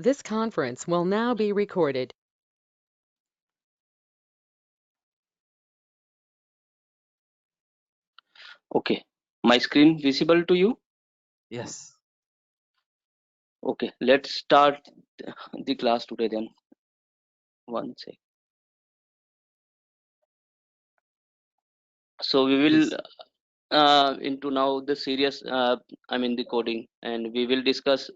This conference will now be recorded. Okay, my screen visible to you? Yes. Okay, let's start the class today then. One sec. So we will Please. into now the serious I mean the coding, and we will discuss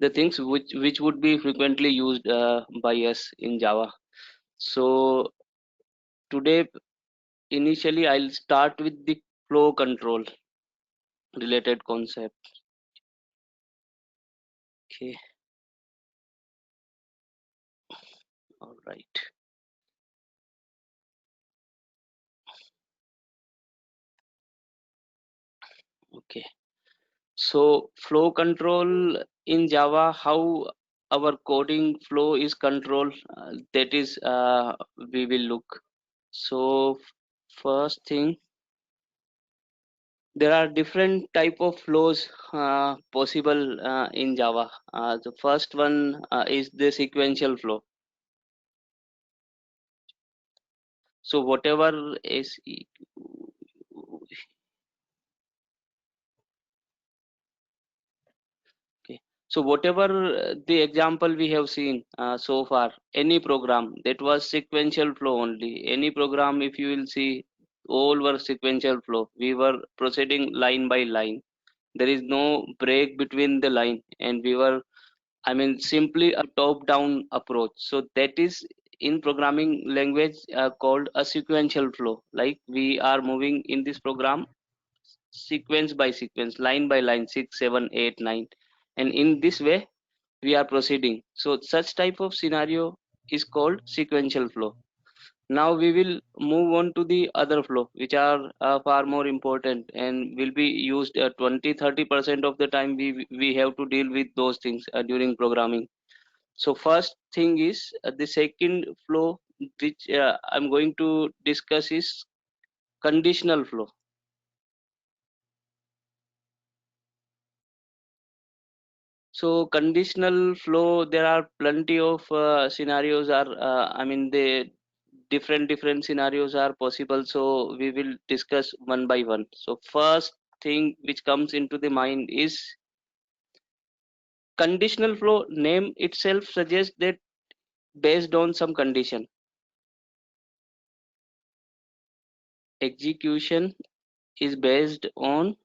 the things which would be frequently used by us in Java. So today initially I'll start with the flow control related concept. Okay, all right. Okay, so flow control in Java, how our coding flow is controlled, that is we will look. So first thing, there are different type of flows possible in Java. The first one is the sequential flow. So whatever is okay. So whatever the example we have seen so far, any program that was sequential flow only. Any program, if you will see, all were sequential flow. We were proceeding line by line. There is no break between the line, and we were, I mean, simply a top-down approach. So that is in programming language called a sequential flow. Like we are moving in this program sequence by sequence, line by line, 6, 7, 8, 9, and in this way we are proceeding. So such type of scenario is called sequential flow. Now we will move on to the other flow, which are far more important and will be used 20-30% of the time. We have to deal with those things during programming. So first thing is the second flow which I'm going to discuss is conditional flow. So conditional flow, there are plenty of scenarios are I mean the different scenarios are possible. So we will discuss one by one. So first thing which comes into the mind is conditional flow. Name itself suggests that based on some condition, execution is based on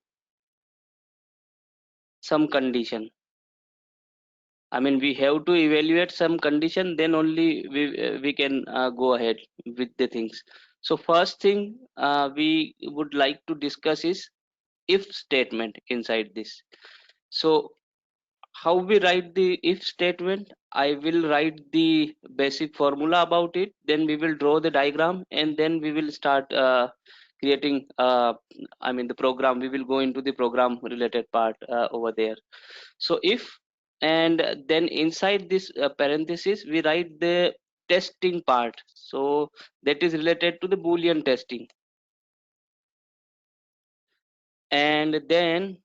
some condition. I mean, we have to evaluate some condition, then only we can go ahead with the things. So first thing we would like to discuss is if statement inside this. So how we write the if statement? I will write the basic formula about it. Then we will draw the diagram, and then we will start creating. I mean, the program. We will go into the program related part over there. So if, and then inside this parenthesis we write the testing part, so that is related to the boolean testing. And then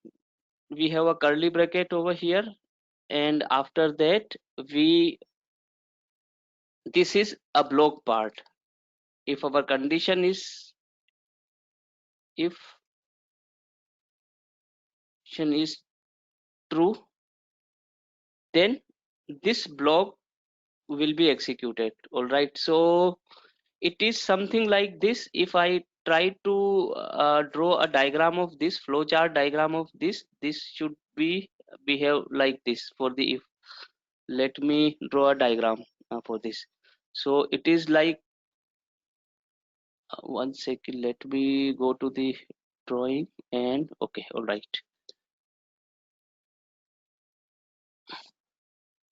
we have a curly bracket over here, and after that we, this is a block part. If our condition is, if condition is true, then this block will be executed. All right, so it is something like this. If I try to draw a diagram of this, flowchart diagram of this should be behave like this for the if. Let me draw a diagram for this. So it is like one second, let me go to the drawing, and okay, all right.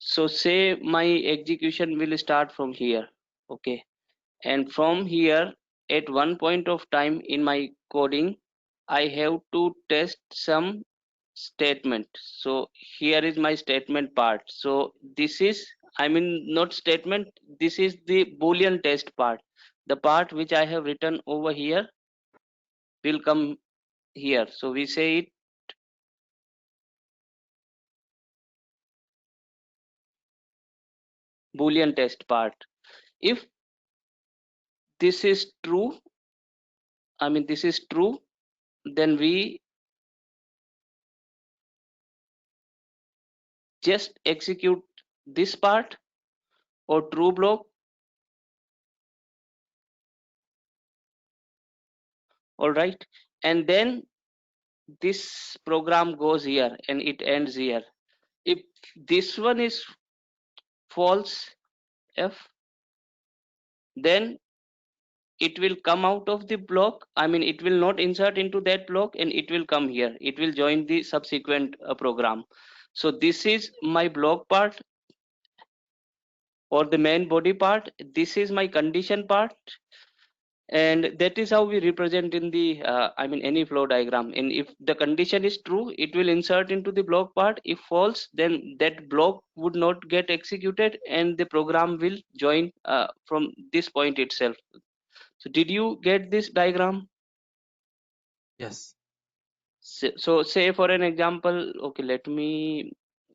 So say my execution will start from here, okay, and from here at one point of time in my coding I have to test some statement. So here is my statement part. So this is, I mean, not statement, this is the boolean test part. The part which I have written over here will come here. So we say it Boolean test part. If this is true, I mean this is true, then we just execute this part or true block. All right, and then this program goes here and it ends here. If this one is false f, then it will come out of the block. I mean it will not insert into that block and it will come here, it will join the subsequent program. So this is my block part or the main body part, this is my condition part, and that is how we represent in the I mean any flow diagram. And if the condition is true, it will insert into the block part. If false, then that block would not get executed and the program will join from this point itself. So did you get this diagram? Yes. So say for an example, okay,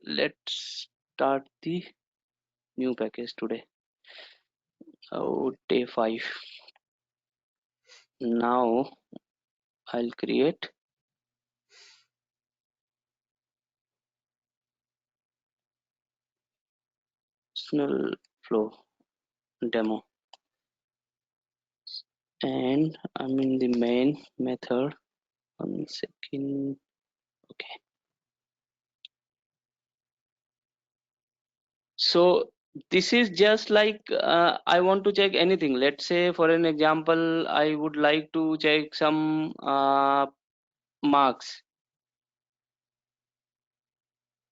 let's start the new package today. Oh, day 5. Now I'll create Snell flow demo, and I'm in the main method. 1 second. Okay. So this is just like I want to check anything. Let's say for an example, I would like to check some marks.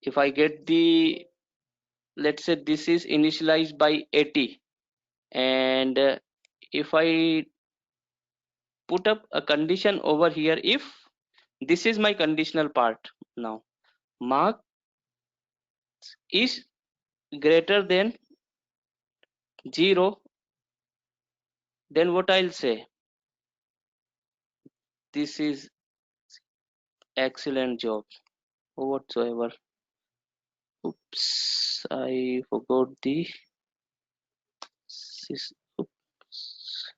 If I get the, let's say this is initialized by 80, and if I put up a condition over here, if this is my conditional part, now mark is greater than 0, then what I'll say, this is excellent job or whatsoever. Oops, I forgot the oops.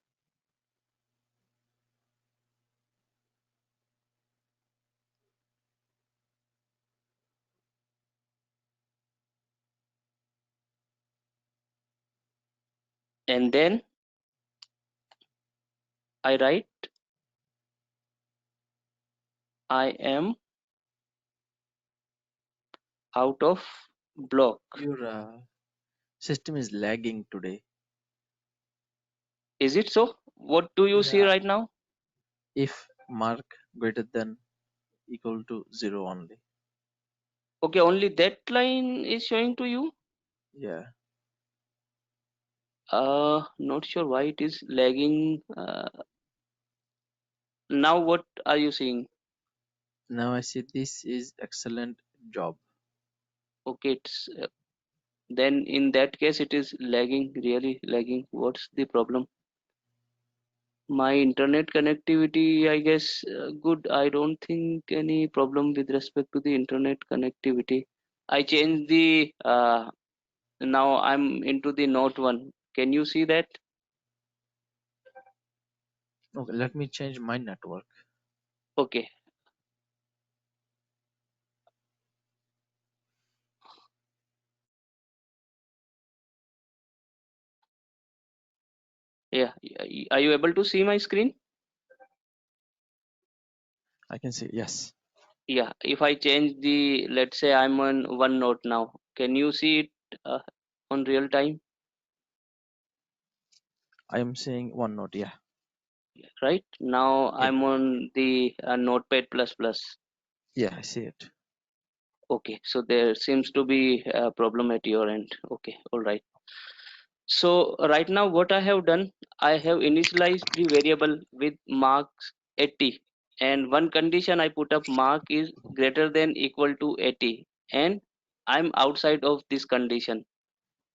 And then I write I am out of block. Your system is lagging today. Is it so? What do you see Yeah. right now? If mark greater than equal to 0 only. Okay, only that line is showing to you. Yeah. Not sure why it is lagging. Now what are you seeing? Now I see this is excellent job. Okay, it's then in that case it is lagging, really lagging. What's the problem? My internet connectivity, I guess, good. I don't think any problem with respect to the internet connectivity. I changed the now I'm into the Note 1. Can you see that? Okay, let me change my network. Okay. Yeah. Are you able to see my screen? I can see, yes. Yeah. If I change the, let's say I'm on one note now. Can you see it on real time? I am seeing OneNote, yeah. Right now Yeah. I'm on the Notepad++. Yeah, I see it. Okay, so there seems to be a problem at your end. Okay, all right. So right now what I have done, I have initialized the variable with marks 80, and one condition I put up, mark is greater than equal to 80, and I'm outside of this condition.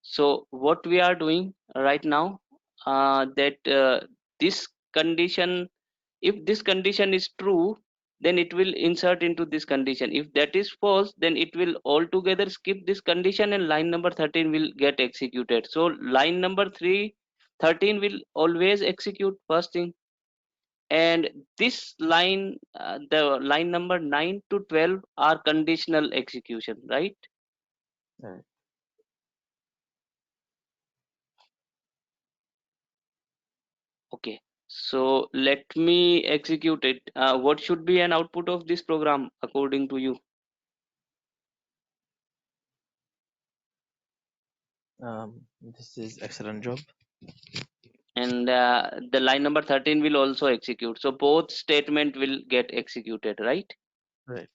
So what we are doing right now, that this condition, if this condition is true, then it will insert into this condition. If that is false, then it will altogether skip this condition and line number 13 will get executed. So line number 13 will always execute first thing, and this line, the line number 9 to 12 are conditional execution, right? Right. Okay, so let me execute it. What should be an output of this program according to you? This is excellent job. And the line number 13 will also execute, so both statement will get executed, right? Right.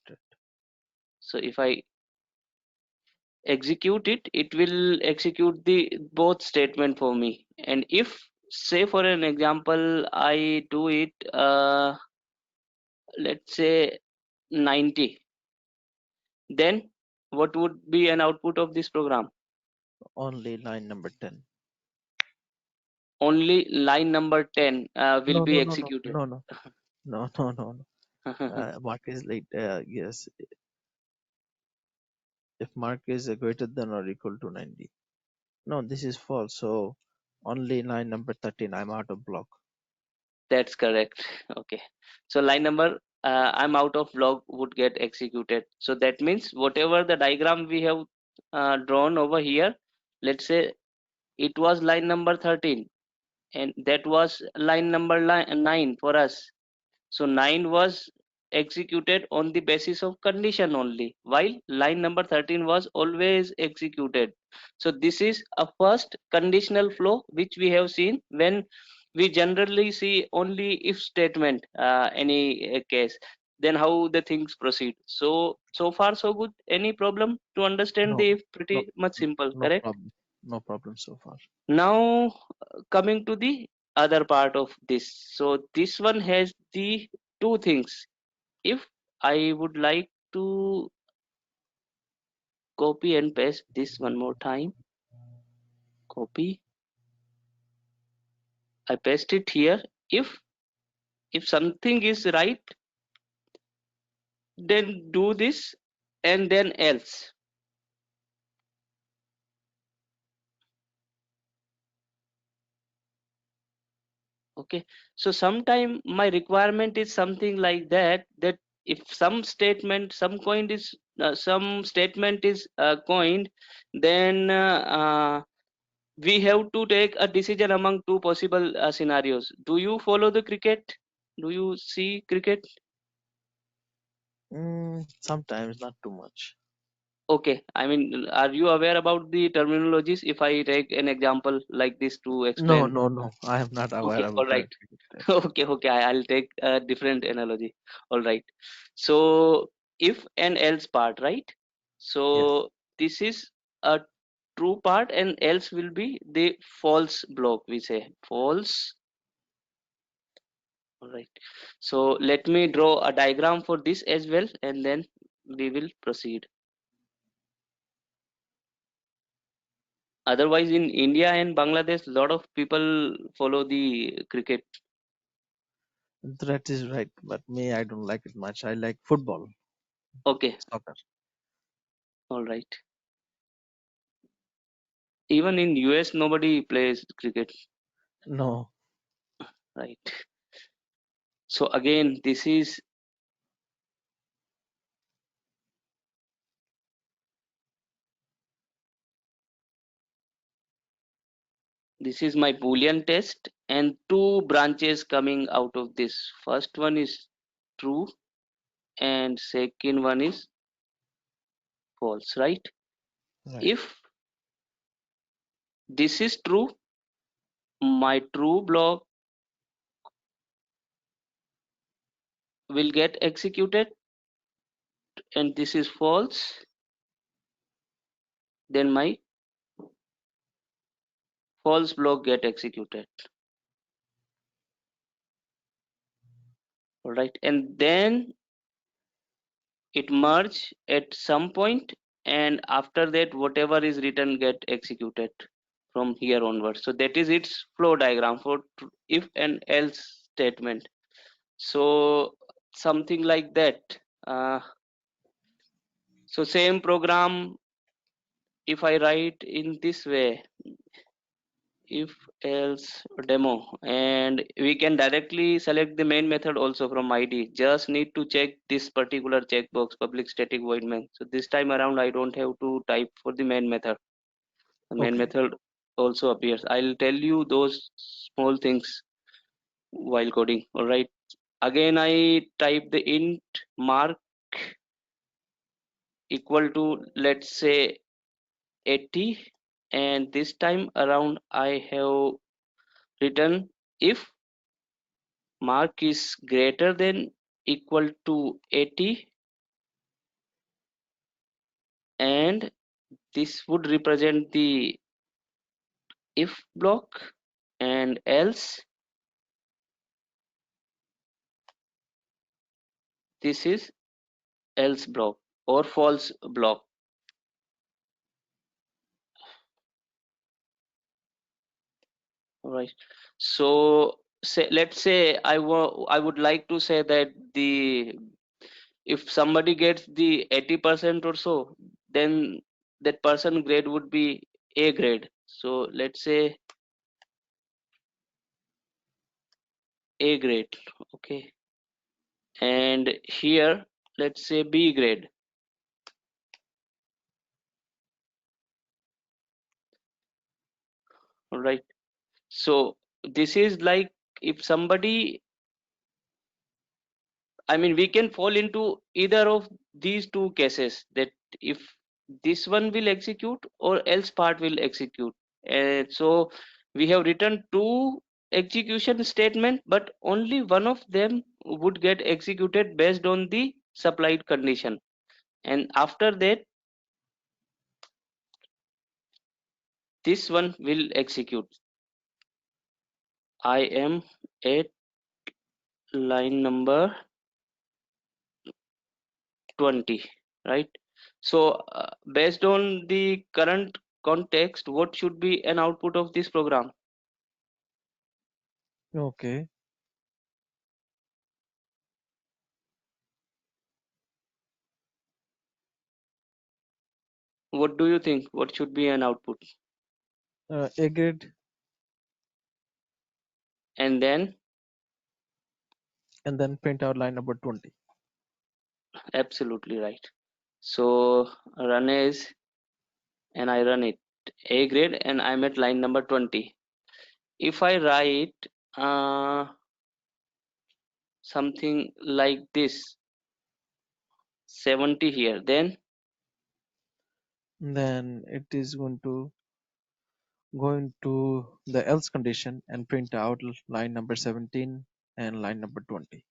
So if I execute it, it will execute the both statement for me. And if, say for an example, I do it, let's say 90, then what would be an output of this program? Only line number 10. Only line number 10 will No, be no, no, no, executed. no, no, no, no, no, no. Mark is late. Yes, if mark is greater than or equal to 90. No, this is false. So only line number 13. I'm out of block. That's correct. Okay, so line number, I'm out of block would get executed. So that means whatever the diagram we have drawn over here, let's say it was line number 13 and that was line number 9 for us. So 9 was executed on the basis of condition only, while line number 13 was always executed. So this is a first conditional flow which we have seen when we generally see only if statement, any case, then how the things proceed. So far so good. Any problem to understand No, the if? no, Pretty much simple, no correct? problem. No problem so far. Now coming to the other part of this. So this one has the two things. If I would like to copy and paste this one more time, copy, I paste it here. If something is right, then do this and then else. Okay, so sometime my requirement is something like that, that if some statement, some statement is coined, then we have to take a decision among two possible scenarios. Do you follow the cricket? Do you see cricket? Sometimes not too much. Okay, I mean, are you aware about the terminologies if I take an example like this to No, explain? no, no. I am not aware Okay, all about right. that. Okay, okay, I'll take a different analogy. All right. So if and else part, right? Yes. So this is a true part and else will be the false block, we say false. All right. So let me draw a diagram for this as well, and then we will proceed. Otherwise, in India and Bangladesh, a lot of people follow the cricket. That is right. But me, I don't like it much. I like football, Okay, soccer. all right. Even in US, nobody plays cricket, No. right? So again, this is my Boolean test, and two branches coming out of this. First one is true, and second one is false, right? Right. If this is true, my true block will get executed, and this is false, then my false block get executed. All right, and then it merge at some point, and after that whatever is written get executed from here onwards. So that is its flow diagram for if and else statement. So something like that. So same program, if I write in this way, if else demo, and we can directly select the main method also from id, just need to check this particular checkbox, public static void main. So this time around I don't have to type for the main method. The main Okay. method also appears. I'll tell you those small things while coding. All right, again I type the int mark equal to, let's say, 80, and this time around I have written if mark is greater than equal to 80, and this would represent the if block, and else this is else block or false block. All right, so let's say I would like to say that the if somebody gets the 80% or so, then that person grade would be A grade. So let's say A grade. Okay, and here let's say B grade. All right, so this is like, if somebody, I mean, we can fall into either of these two cases, that if this one will execute or else part will execute. And so we have written two execution statement, but only one of them would get executed based on the supplied condition. And after that, this one will execute. I am at line number 20, right? So based on the current context, what should be an output of this program? Okay. What do you think? What should be an output? A grade, And then, and then print out line number 20. absolutely right. So run as, and I run it, A grade, and I'm at line number 20. If I write something like this, 70 here, then Then it is going to go into the else condition and print out line number 17 and line number 20.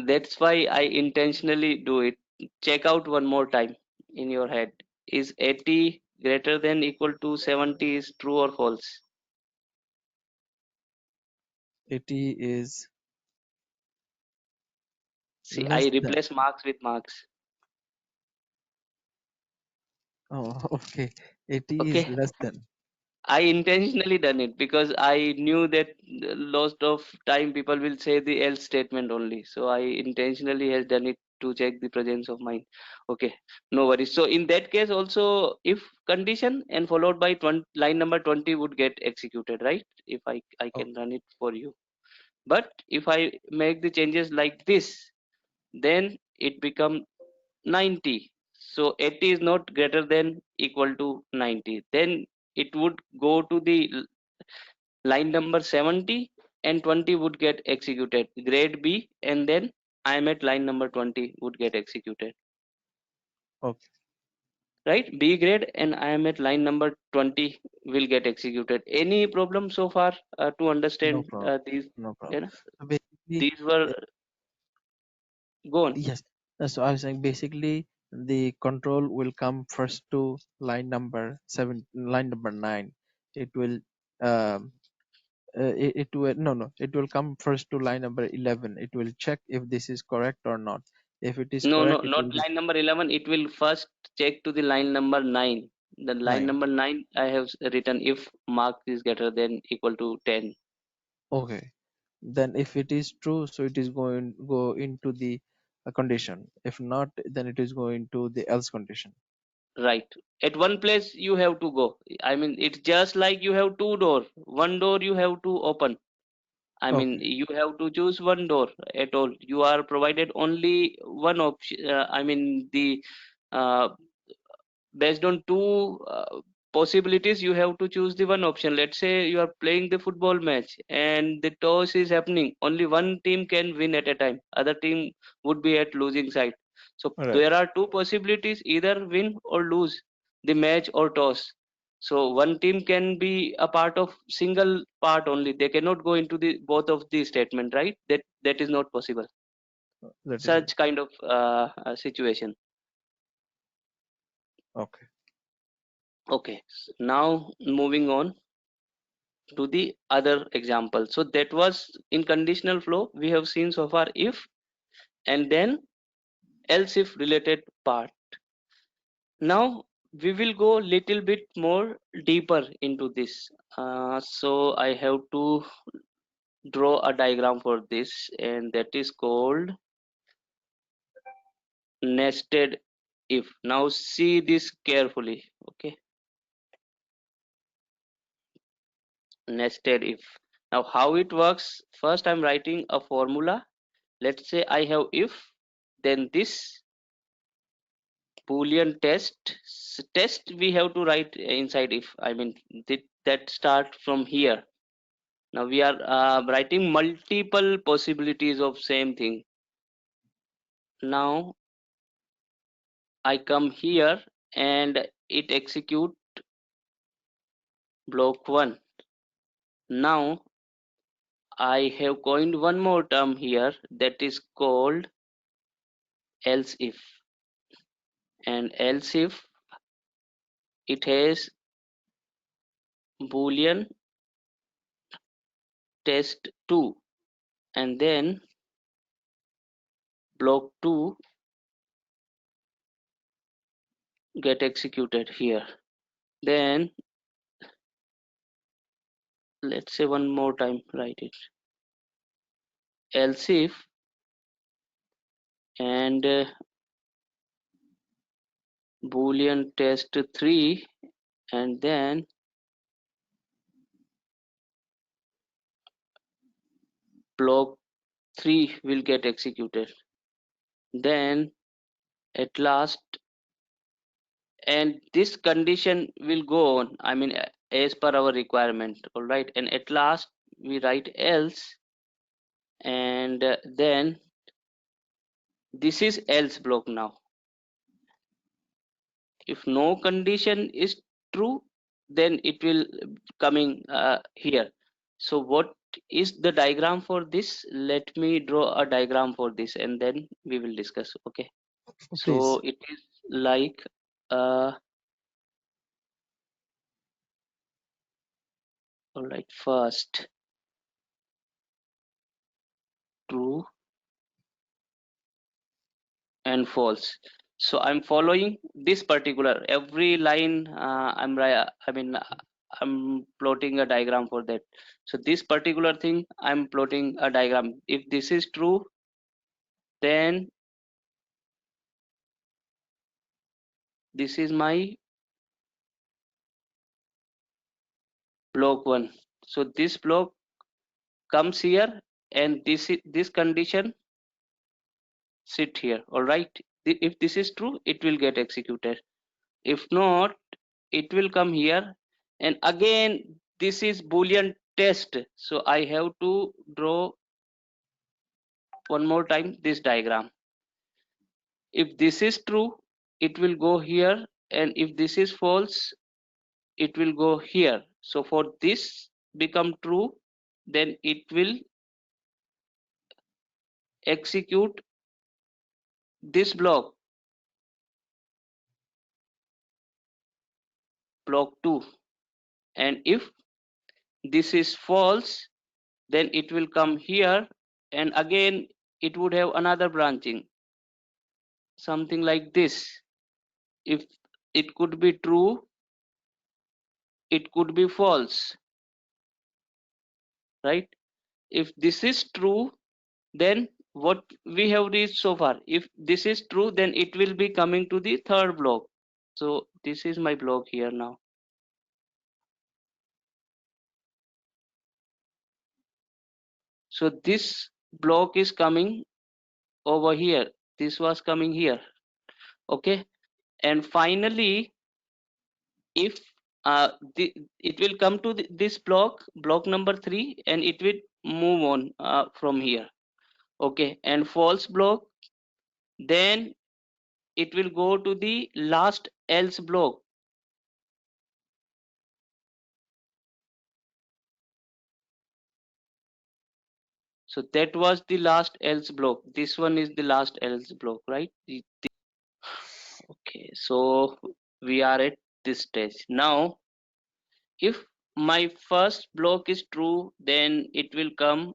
that's why I intentionally do it. Check out one more time in your head. Is 80 greater than equal to 70 is true or false? 80 is See, I less than. replace marks with marks. Oh, okay. 80 is Okay. less than. I intentionally done it because I knew that lots of time people will say the else statement only. So I intentionally has done it to check the presence of mind. Okay, no worries. So in that case also, if condition and followed by 20, line number 20 would get executed, right? If I Oh, can run it for you. But if I make the changes like this, then it become 90. So 80 is not greater than equal to 90. Then it would go to the line number 70, and 20 would get executed, grade B, and then I'm at line number 20 would get executed, okay. right? B grade and I am at line number 20 will get executed. Any problem so far to No understand problem. these? No problem. You know, So basically, these were uh, gone. yes. So I was saying basically the control will come first to line number 9. It will um it will it will come first to line number 11. It will check if this is correct or not. If it is No, no, correct, it not will line number 11. It will first check to the line number 9. The line 9. number 9 I have written if mark is greater than equal to 10. Okay. Then if it is true, so it is going go into the condition. If not, then it is going to the else condition. Right. At one place you have to go. I mean, it's just like you have two door. One door you have to open. I mean, Okay. you have to choose one door at all. You are provided only one option. I mean, the uh, based on two possibilities, you have to choose the one option. Let's say you are playing the football match and the toss is happening. Only one team can win at a time. Other team would be at losing side. So All right. there are two possibilities: either win or lose the match or toss. So one team can be a part of single part only. They cannot go into the both of the statement, right? That is not possible. That is right. Such kind of situation. Okay. Okay, now moving on to the other example. So that was in conditional flow. We have seen so far if and then else if related part. Now we will go little bit more deeper into this. So I have to draw a diagram for this, and that is called nested if. Now see this carefully. Okay, nested if. Now how it works? First I'm writing a formula. Let's say I have if, then this boolean test we have to write inside if. I mean, that start from here. Now we are writing multiple possibilities of same thing. Now I come here and it execute block 1. Now I have coined one more term here that is called else if. And else if it has boolean test 2, and then block 2 get executed here. Then let's say one more time write it else if, and boolean test 3, and then block 3 will get executed. Then at last, and this condition will go on, I mean, as per our requirement. All right, and at last we write else, and then this is else block. Now if no condition is true, then it will coming here. So what is the diagram for this? Let me draw a diagram for this and then we will discuss. Okay, Please. so it is like uh all right, first true and false. So I'm following this particular every line. I mean, I'm plotting a diagram for that. So this particular thing, I'm plotting a diagram. If this is true, then this is my block 1. So this block comes here, and this condition sit here. All right. If this is true, it will get executed. If not, it will come here, and again this is boolean test. So I have to draw one more time this diagram. If this is true, it will go here, and if this is false, it will go here. So for this become true, then it will execute this block 2, and if this is false, then it will come here, and again it would have another branching, something like this. If it could be true, it could be false, right? If this is true, then what we have reached so far, if this is true, then it will be coming to the third block. So this is my block here now. So this block is coming over here, this was coming here. Okay, and finally if it will come to this block number 3, and it will move on from here. Okay, and false block, then it will go to the last else block. So that was the last else block, this one is the last else block, right? Okay, so we are at this stage now. If my first block is true, then it will come,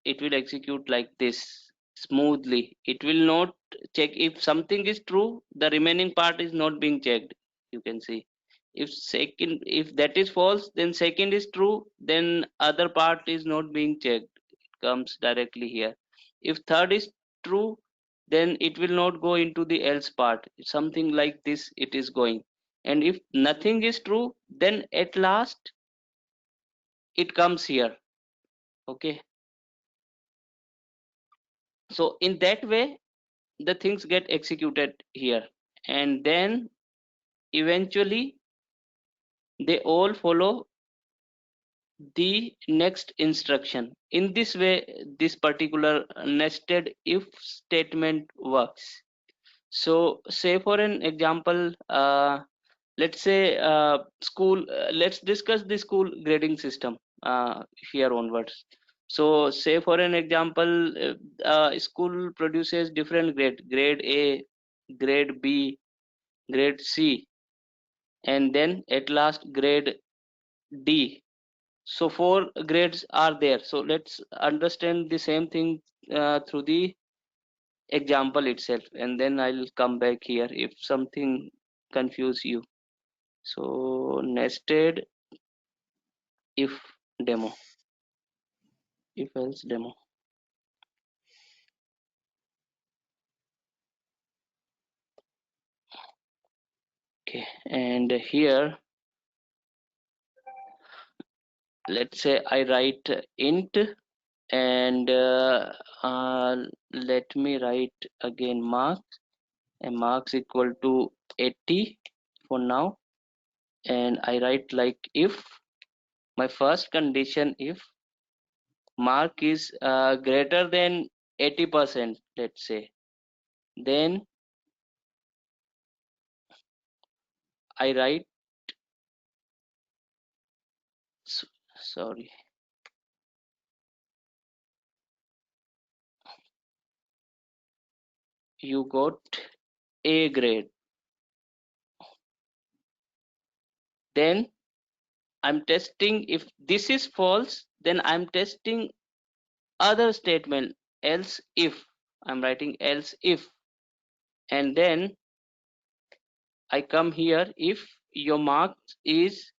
it will execute like this smoothly. It will not check. If something is true, the remaining part is not being checked, you can see. If that is false, then second is true, then other part is not being checked, it comes directly here. If third is true, then it will not go into the else part, something like this it is going. And if nothing is true, then at last it comes here. Okay, so in that way the things get executed here, and then eventually they all follow the next instruction. In this way this particular nested if statement works. So say for an example, let's say school, let's discuss the school grading system here onwards. So say for an example, school produces different grade A, grade B, grade C, and then at last grade D. So 4 grades are there. So let's understand the same thing through the example itself, and then I'll come back here if something confuse you. So nested if demo, if else demo. Okay, and here let's say I write int, and let me write again marks, and marks equal to 80 for now. And I write like if my first condition, if mark is greater than 80%, let's say, then I write sorry, you got A grade. Then I'm testing, if this is false, then I'm testing other statement, else if. I'm writing else if, and then I come here, if your mark is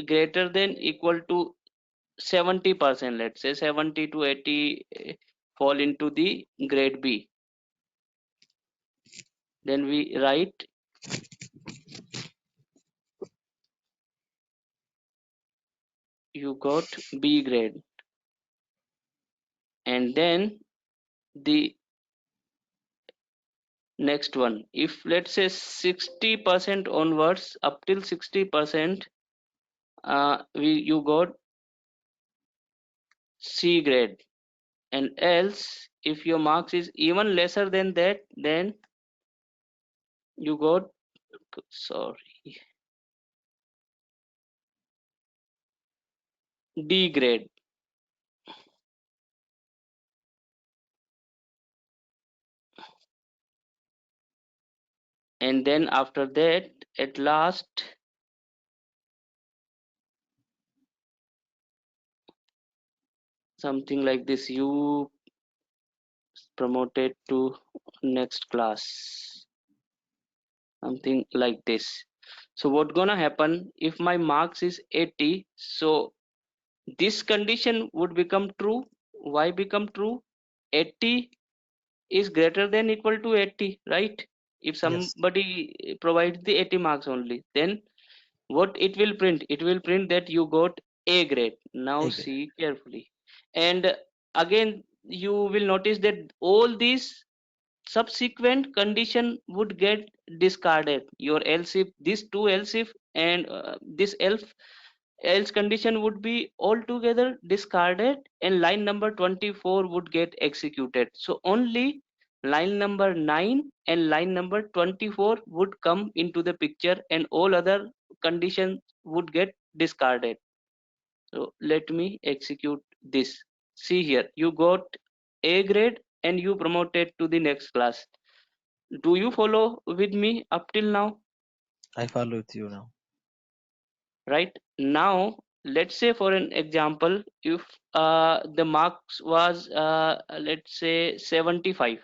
greater than equal to 70%, let's say 70 to 80 fall into the grade B, then we write you got B grade. And then the next one, if let's say 60% onwards, up till 60%, you got C grade. And else if your marks is even lesser than that, then you got, sorry, D grade. And then after that, at last, something like this, you promoted to next class, something like this. So what gonna happen, if my marks is 80, so this condition would become true. Why become true? 80 is greater than equal to 80, right? If Yes. somebody provides the 80 marks only, then what it will print? It will print that you got A grade. Now Agree. see carefully. And again, you will notice that all these subsequent condition would get discarded. Your else if, this two else if, and this else condition would be altogether discarded, and line number 24 would get executed. So only line number 9 and line number 24 would come into the picture, and all other conditions would get discarded. So let me execute this. See here, you got A grade and you promoted to the next class. Do you follow with me up till now? I follow with you now. Right now, let's say for an example, if the marks was let's say 75.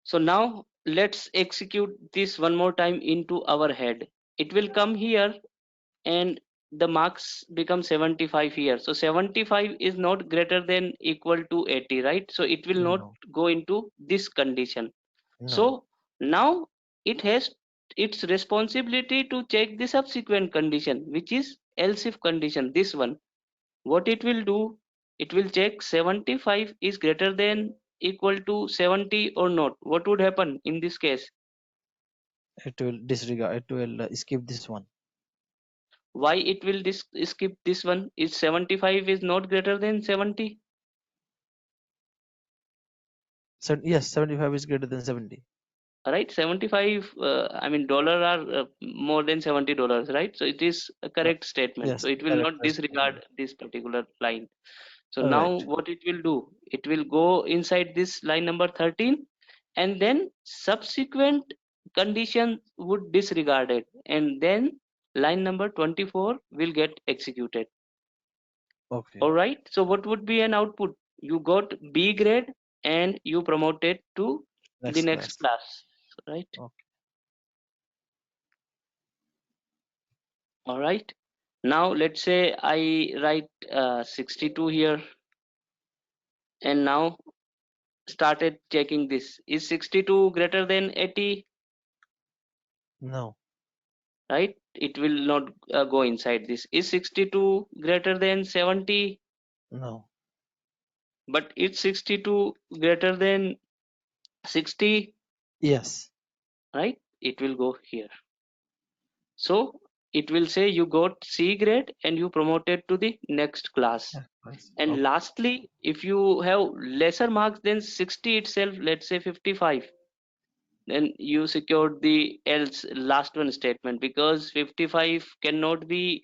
So now let's execute this one more time into our head. It will come here and the marks become 75 here. So 75 is not greater than equal to 80, right? So it will not No. go into this condition. No. So now it has its responsibility to check the subsequent condition, which is else if condition, this one. What it will do, it will check 75 is greater than equal to 70 or not. What would happen in this case? It will disregard. It will skip this one. Why it will skip this one? Is 75 is not greater than 70? So yes, 75 is greater than 70. Right, 75, I mean dollar are more than $70, right? So it is a Uh, correct statement, so yes, it will correct. not Yes. disregard this particular line. So All now right. what it will do, it will go inside this line number 13, and then subsequent condition would disregard it, and then line number 24 will get executed. Okay. All right, so what would be an output? You got B grade and you promoted to the Next next class. class, right? Okay. All right, now let's say I write 62 here, and now started checking this. Is 62 greater than 80? No. Right, it will not go inside this. Is 62 greater than 70? No. But it's 62 greater than 60, Yes. right? It will go here. So it will say you got C grade and you promoted to the next class. Class. And Okay. lastly, if you have lesser marks than 60 itself, let's say 55, then you secured the else last one statement, because 55 cannot be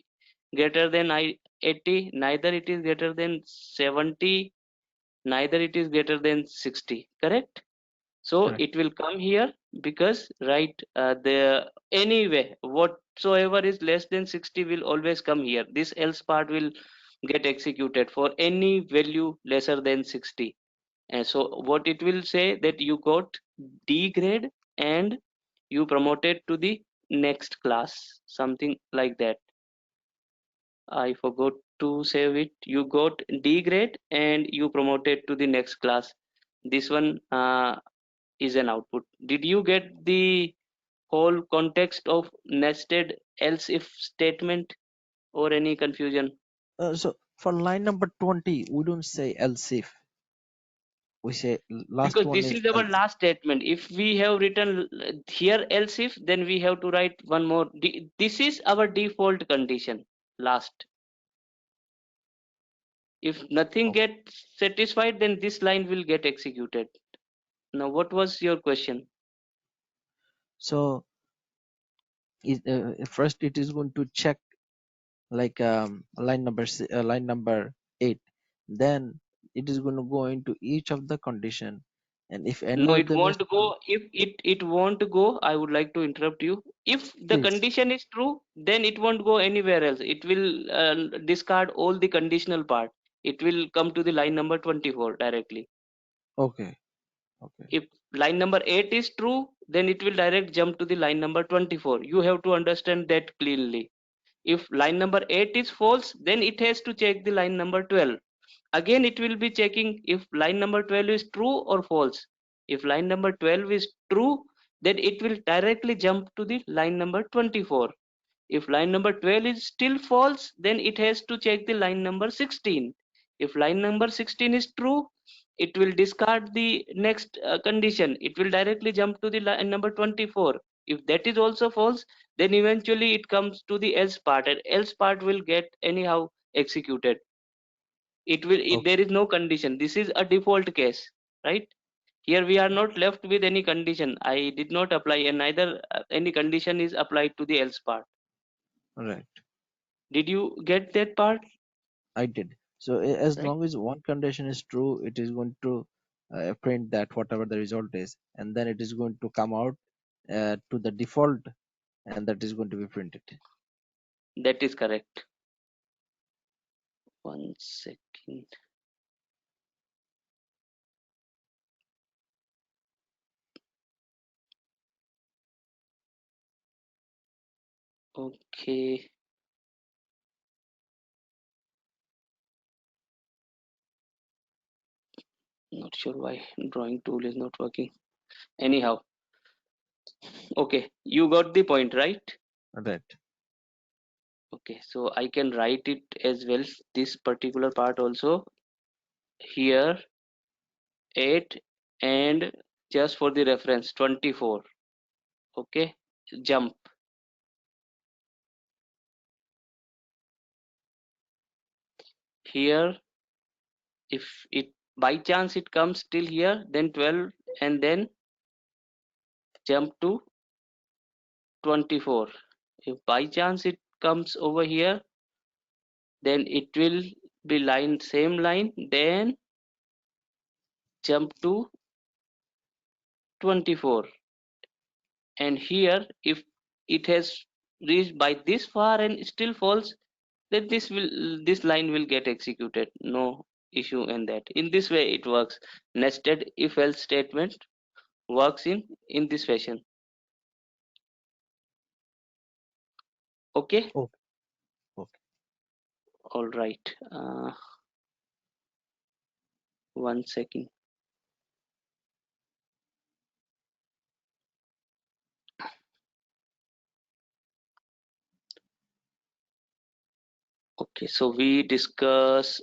greater than 80, neither it is greater than 70, neither it is greater than 60, correct? So Correct. it will come here, because right, the anyway whatsoever is less than 60 will always come here. This else part will get executed for any value lesser than 60. And so what it will say, that you got D grade and you promoted to the next class, something like that. I forgot to save it. You got D grade and you promoted to the next class. This one is an output. Did you get the whole context of nested else if statement, or any confusion? So for line number 20, we don't say else if. We say last Because one this is is our else. last statement. If we have written here else if, then we have to write one more. This is our default condition, last. If nothing Okay. gets satisfied, then this line will get executed. Now what was your question? So first it is going to check like line number 8. Then it is going to go into each of the condition, and if any No, of it them is won't true, go. If it won't go, I would like to interrupt you. If the please. condition is true, then it won't go anywhere else. It will discard all the conditional part. It will come to the line number 24 directly. Okay. Okay. If line number 8 is true, then it will direct jump to the line number 24. You have to understand that clearly. If line number 8 is false, then it has to check the line number 12. Again it will be checking if line number 12 is true or false. If line number 12 is true, then it will directly jump to the line number 24. If line number 12 is still false, then it has to check the line number 16. If line number 16 is true, it will discard the next condition. It will directly jump to the line number 24. If that is also false, then eventually it comes to the else part, and else part will get anyhow executed. It will, Okay. there is no condition. This is a default case, right? Here we are not left with any condition. I did not apply, and neither any condition is applied to the else part. Right. Did you get that part? I did. So as Right. long as one condition is true, it is going to print that whatever the result is, and then it is going to come out to the default, and that is going to be printed. That is correct. 1 second. Okay. Not sure why drawing tool is not working. Anyhow, okay. You got the point, right? Right. Okay. So I can write it as well. This particular part also here 8 and just for the reference 24. Okay. Jump. Here if it by chance it comes still here, then 12 and then jump to 24. If by chance it comes over here, then it will be line same line, then jump to 24. And here if it has reached by this far and still false, then this line will get executed. No issue in that. In this way it works. Nested if else statement works in this fashion. Okay. Okay. Okay. All right. 1 second. Okay, so we discuss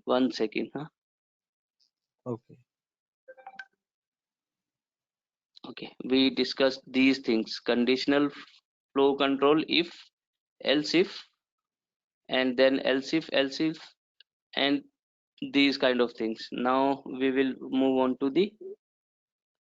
1 second, huh? Okay. Okay, we discussed these things: conditional flow control, if, else if, and then else if, and these kind of things. Now we will move on to the